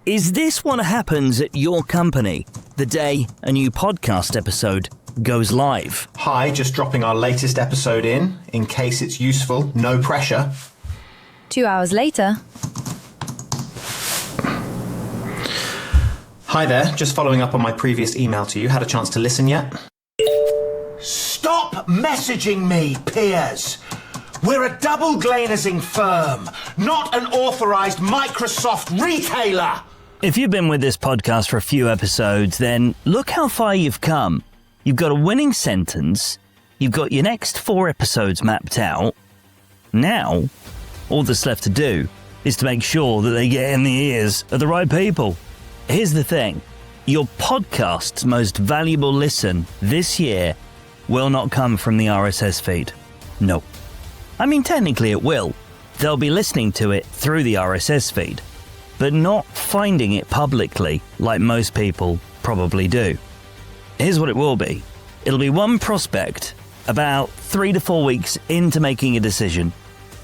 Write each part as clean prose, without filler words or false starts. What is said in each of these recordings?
Is this what happens at your company the day a new podcast episode goes live? Hi, just dropping our latest episode in case it's useful, no pressure. 2 hours later. Hi there, just following up on my previous email to you. Had a chance to listen yet? Stop messaging me, peers. We're a double glazing firm, not an authorised Microsoft retailer. If you've been with this podcast for a few episodes, then look how far you've come. You've got a winning sentence, you've got your next 4 episodes mapped out. Now, all that's left to do is to make sure that they get in the ears of the right people. Here's the thing, your podcast's most valuable listen this year will not come from the RSS feed. No. I mean, technically it will. They'll be listening to it through the RSS feed, but not finding it publicly like most people probably do. Here's what it will be. It'll be one prospect about 3 to 4 weeks into making a decision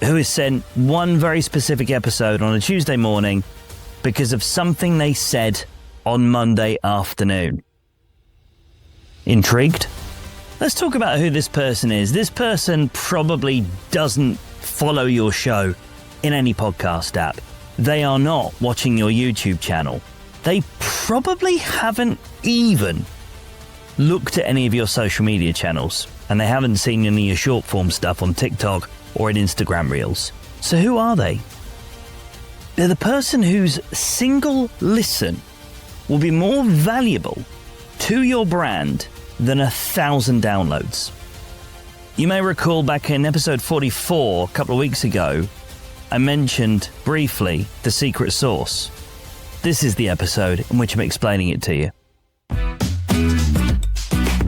who is sent one very specific episode on a Tuesday morning because of something they said on Monday afternoon. Intrigued? Let's talk about who this person is. This person probably doesn't follow your show in any podcast app. They are not watching your YouTube channel. They probably haven't even looked at any of your social media channels, and they haven't seen any of your short form stuff on TikTok or in Instagram Reels. So who are they? They're the person whose single listen will be more valuable to your brand than 1,000 downloads. You may recall back in episode 44, a couple of weeks ago, I mentioned briefly the secret sauce. This is the episode in which I'm explaining it to you.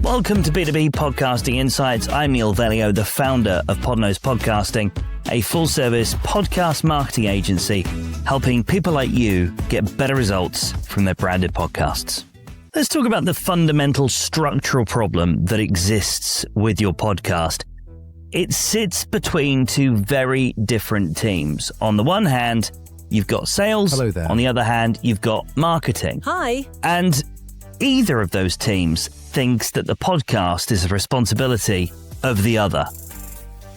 Welcome to B2B Podcasting Insights. I'm Neal Veglio, the founder of Podknows Podcasting, a full-service podcast marketing agency helping people like you get better results from their branded podcasts. Let's talk about the fundamental structural problem that exists with your podcast. It sits between 2 very different teams. On the one hand, you've got sales. Hello there. On the other hand, you've got marketing. Hi. And either of those teams thinks that the podcast is the responsibility of the other.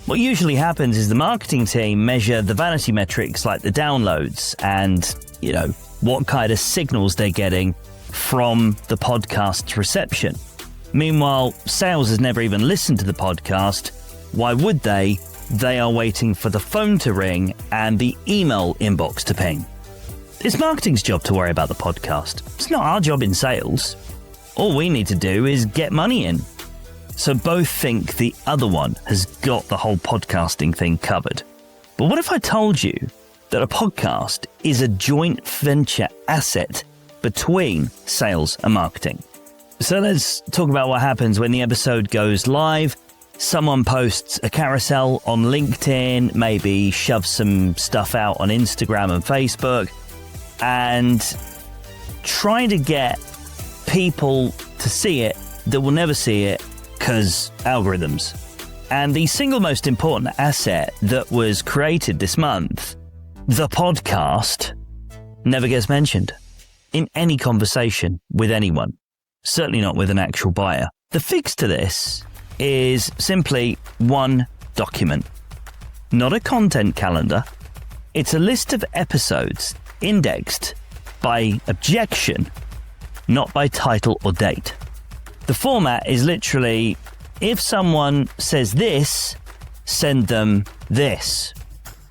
What usually happens is the marketing team measure the vanity metrics like the downloads and, what kind of signals they're getting from the podcast's reception. Meanwhile, sales has never even listened to the podcast. Why would they? They are waiting for the phone to ring and the email inbox to ping. It's marketing's job to worry about the podcast. It's not our job in sales. All we need to do is get money in. So both think the other one has got the whole podcasting thing covered. But what if I told you that a podcast is a joint venture asset between sales and marketing? So let's talk about what happens when the episode goes live. Someone posts a carousel on LinkedIn, maybe shoves some stuff out on Instagram and Facebook, and trying to get people to see it that will never see it because algorithms. And the single most important asset that was created this month, the podcast, never gets mentioned in any conversation with anyone, certainly not with an actual buyer. The fix to this is simply one document, not a content calendar. It's a list of episodes indexed by objection, not by title or date. The format is literally, if someone says this, send them this,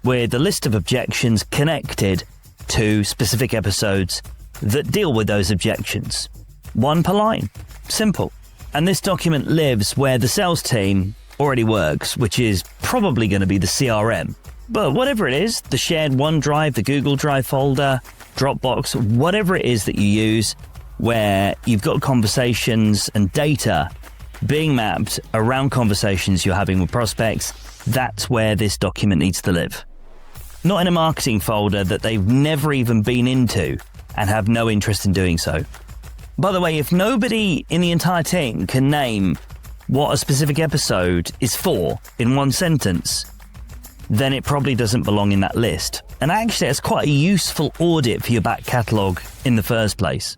with a list of objections connected to specific episodes that deal with those objections. One per line. Simple. And this document lives where the sales team already works, which is probably going to be the CRM. But whatever it is, the shared OneDrive, the Google Drive folder, Dropbox, whatever it is that you use, where you've got conversations and data being mapped around conversations you're having with prospects, that's where this document needs to live. Not in a marketing folder that they've never even been into and have no interest in doing so. By the way, if nobody in the entire team can name what a specific episode is for in one sentence, then it probably doesn't belong in that list. And actually, it's quite a useful audit for your back catalogue in the first place.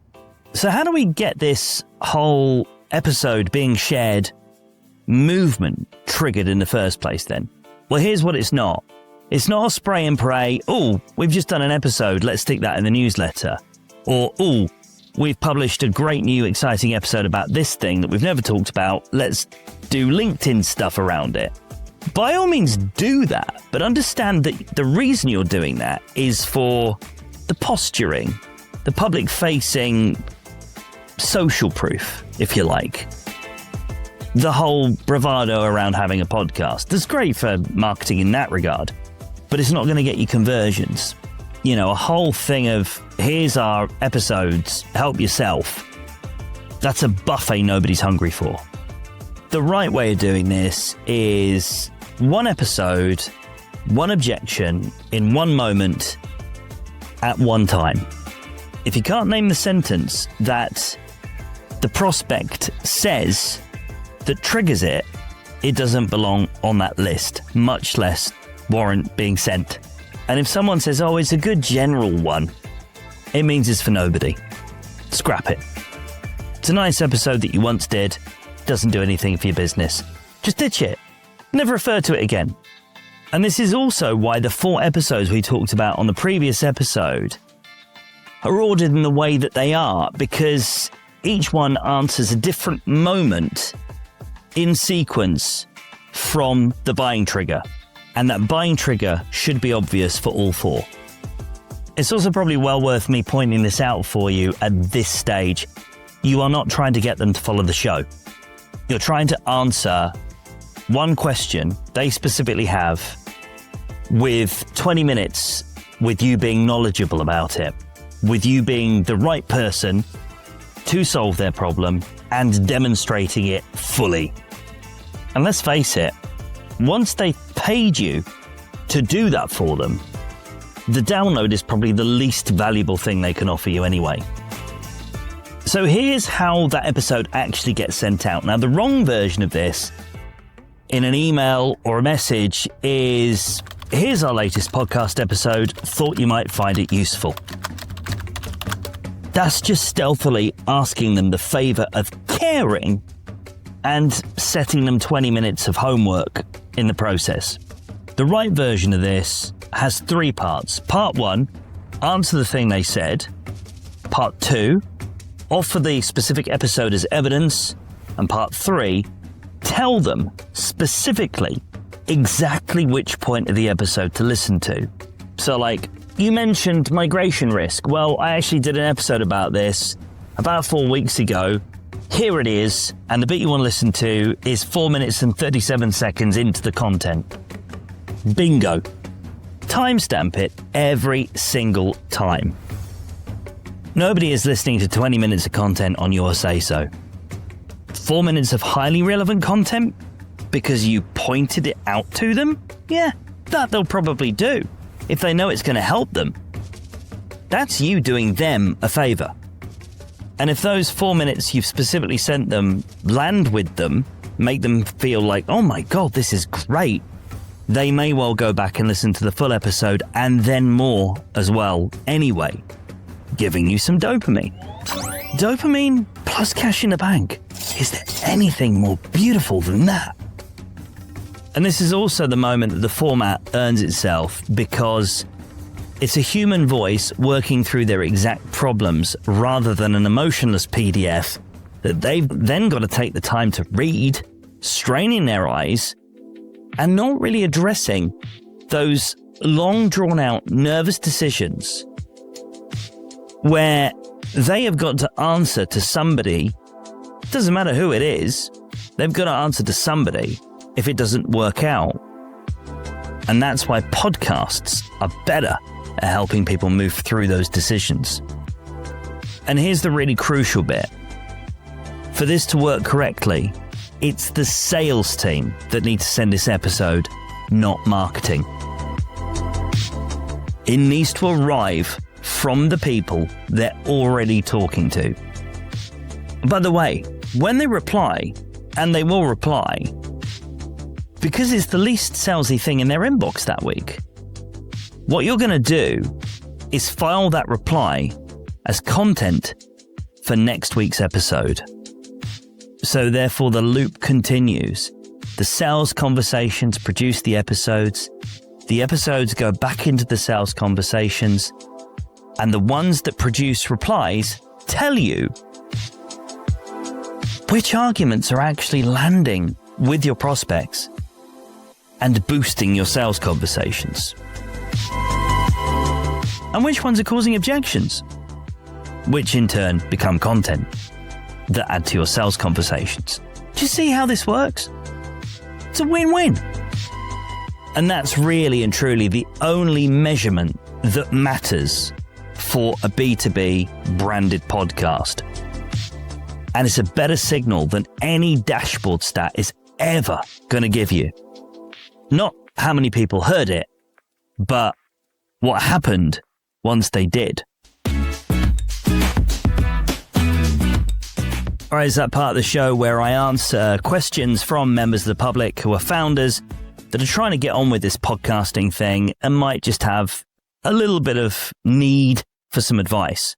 So how do we get this whole episode being shared movement triggered in the first place then? Well, here's what it's not. It's not a spray and pray, oh, we've just done an episode, let's stick that in the newsletter. Or, oh, we've published a great new exciting episode about this thing that we've never talked about, let's do LinkedIn stuff around it. By all means do that, but understand that the reason you're doing that is for the posturing, the public-facing social proof, if you like. The whole bravado around having a podcast. That's great for marketing in that regard, but it's not going to get you conversions. You know, a whole thing of, here's our episodes, help yourself. That's a buffet nobody's hungry for. The right way of doing this is one episode, one objection, in one moment, at one time. If you can't name the sentence that the prospect says that triggers it, it doesn't belong on that list, much less warrant being sent. And if someone says, oh, it's a good general one, it means it's for nobody. Scrap it. It's a nice episode that you once did, doesn't do anything for your business. Just ditch it. Never refer to it again. And this is also why the 4 episodes we talked about on the previous episode are ordered in the way that they are, because each one answers a different moment in sequence from the buying trigger. And that buying trigger should be obvious for all 4. It's also probably well worth me pointing this out for you at this stage. You are not trying to get them to follow the show. You're trying to answer one question they specifically have with 20 minutes with you being knowledgeable about it, with you being the right person to solve their problem and demonstrating it fully. And let's face it, once they've paid you to do that for them, the download is probably the least valuable thing they can offer you anyway. So here's how that episode actually gets sent out. Now, the wrong version of this in an email or a message is, here's our latest podcast episode, thought you might find it useful. That's just stealthily asking them the favor of caring and setting them 20 minutes of homework in the process. The right version of this has 3 parts. Part 1, answer the thing they said. Part 2, offer the specific episode as evidence. And part 3, tell them specifically exactly which point of the episode to listen to. So like, you mentioned migration risk. Well, I actually did an episode about this about 4 weeks ago. Here it is, and the bit you want to listen to is 4 minutes and 37 seconds into the content. Bingo. Timestamp it every single time. Nobody is listening to 20 minutes of content on your say-so. 4 minutes of highly relevant content because you pointed it out to them? Yeah, that they'll probably do if they know it's going to help them. That's you doing them a favor. And if those 4 minutes you've specifically sent them land with them, make them feel like, oh my God, this is great, they may well go back and listen to the full episode and then more as well anyway, giving you some dopamine. Dopamine plus cash in the bank. Is there anything more beautiful than that? And this is also the moment that the format earns itself, because it's a human voice working through their exact problems rather than an emotionless PDF that they've then got to take the time to read, straining their eyes, and not really addressing those long drawn-out nervous decisions where they have got to answer to somebody. Doesn't matter who it is, they've got to answer to somebody if it doesn't work out. And that's why podcasts are better at helping people move through those decisions. And here's the really crucial bit. For this to work correctly, it's the sales team that need to send this episode, not marketing. It needs to arrive from the people they're already talking to. By the way, when they reply, and they will reply, because it's the least salesy thing in their inbox that week, what you're going to do is file that reply as content for next week's episode. So therefore the loop continues. The sales conversations produce the episodes go back into the sales conversations, and the ones that produce replies tell you which arguments are actually landing with your prospects and boosting your sales conversations, and which ones are causing objections, which in turn become content that add to your sales conversations. Do you see how this works? It's a win-win. And that's really and truly the only measurement that matters for a B2B branded podcast. And it's a better signal than any dashboard stat is ever going to give you. Not how many people heard it, but what happened once they did. All right, it's that part of the show where I answer questions from members of the public who are founders that are trying to get on with this podcasting thing and might just have a little bit of need for some advice.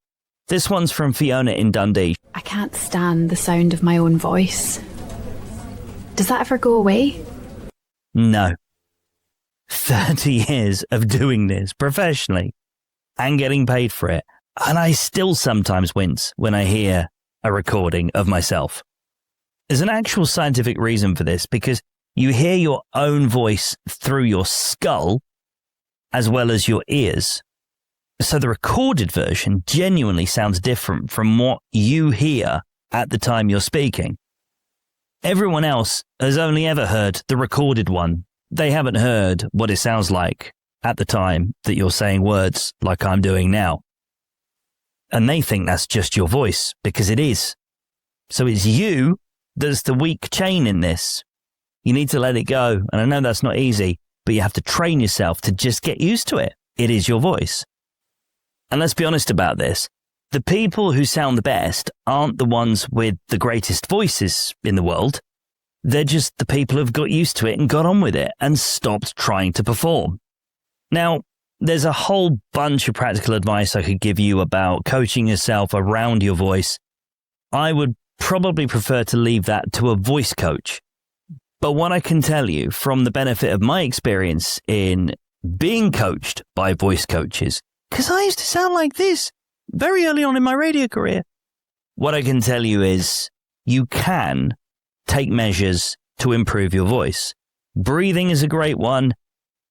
This one's from Fiona in Dundee. I can't stand the sound of my own voice. Does that ever go away? No. 30 years of doing this professionally and getting paid for it. And I still sometimes wince when I hear a recording of myself. There's an actual scientific reason for this, because you hear your own voice through your skull as well as your ears. So the recorded version genuinely sounds different from what you hear at the time you're speaking. Everyone else has only ever heard the recorded one. They haven't heard what it sounds like at the time that you're saying words like I'm doing now. And they think that's just your voice, because it is. So it's you that's the weak chain in this. You need to let it go. And I know that's not easy, but you have to train yourself to just get used to it. It is your voice. And let's be honest about this. The people who sound the best aren't the ones with the greatest voices in the world. They're just the people who've got used to it and got on with it and stopped trying to perform. Now, there's a whole bunch of practical advice I could give you about coaching yourself around your voice. I would probably prefer to leave that to a voice coach. But what I can tell you from the benefit of my experience in being coached by voice coaches, because I used to sound like this very early on in my radio career, what I can tell you is you can take measures to improve your voice. Breathing is a great one.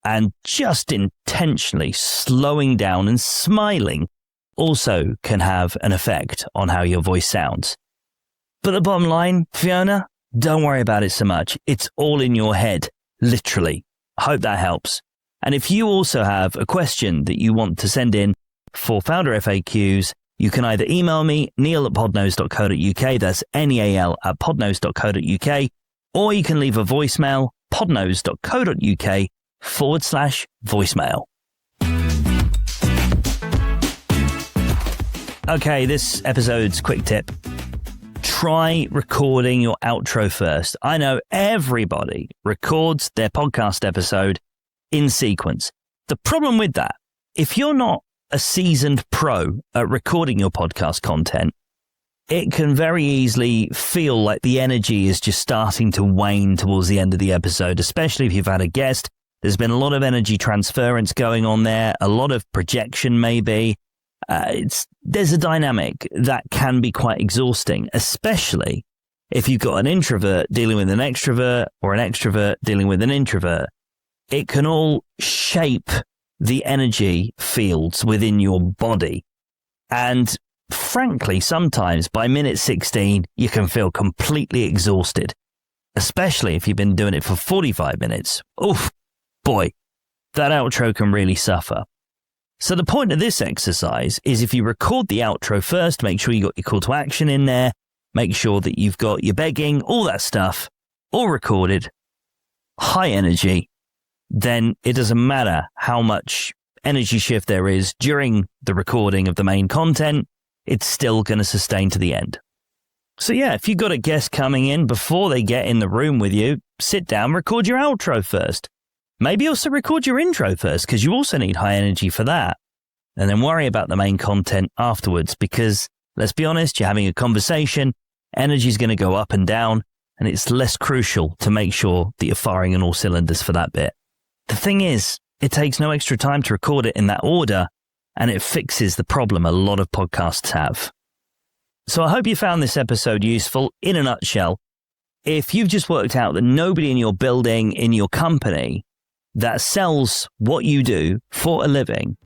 And just intentionally slowing down and smiling also can have an effect on how your voice sounds. But the bottom line, Fiona, don't worry about it so much. It's all in your head, literally. I hope that helps. And if you also have a question that you want to send in for Founder FAQs, you can either email me, neal@podknows.co.uk, that's neal@podknows.co.uk, or you can leave a voicemail, podknows.co.uk/voicemail. Okay, this episode's quick tip. Try recording your outro first. I know everybody records their podcast episode in sequence. The problem with that, if you're not a seasoned pro at recording your podcast content, it can very easily feel like the energy is just starting to wane towards the end of the episode, especially if you've had a guest. There's been a lot of energy transference going on there, a lot of projection maybe. There's a dynamic that can be quite exhausting, especially if you've got an introvert dealing with an extrovert or an extrovert dealing with an introvert. It can all shape the energy fields within your body. And frankly, sometimes by minute 16, you can feel completely exhausted, especially if you've been doing it for 45 minutes. Oof, boy, that outro can really suffer. So the point of this exercise is if you record the outro first, make sure you got your call to action in there, make sure that you've got your begging, all that stuff, all recorded, high energy, then it doesn't matter how much energy shift there is during the recording of the main content, it's still going to sustain to the end. So yeah, if you've got a guest coming in before they get in the room with you, sit down, record your outro first. Maybe also record your intro first, because you also need high energy for that. And then worry about the main content afterwards, because let's be honest, you're having a conversation, energy is going to go up and down, and it's less crucial to make sure that you're firing on all cylinders for that bit. The thing is, it takes no extra time to record it in that order, and it fixes the problem a lot of podcasts have. So I hope you found this episode useful. In a nutshell, if you've just worked out that nobody in your building, in your company, that sells what you do for a living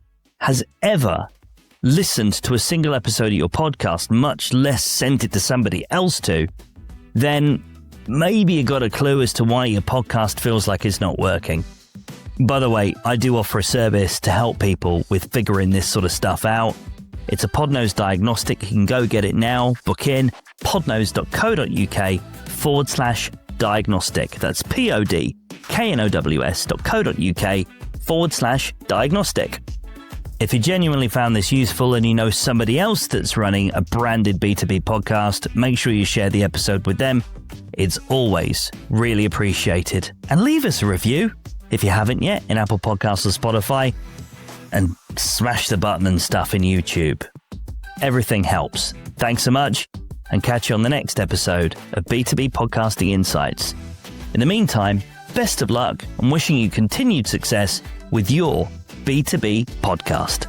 has ever listened to a single episode of your podcast, much less sent it to somebody else to, then maybe you got a clue as to why your podcast feels like it's not working. By the way, I do offer a service to help people with figuring this sort of stuff out. It's a Podknows diagnostic. You can go get it now. Book in podknows.co.uk/diagnostic. That's podknows.co.uk/diagnostic. If you genuinely found this useful and you know somebody else that's running a branded B2B podcast, make sure you share the episode with them. It's always really appreciated. And leave us a review if you haven't yet in Apple Podcasts or Spotify. And smash the button and stuff in YouTube. Everything helps. Thanks so much, and catch you on the next episode of B2B Podcasting Insights. In the meantime, best of luck and wishing you continued success with your B2B podcast.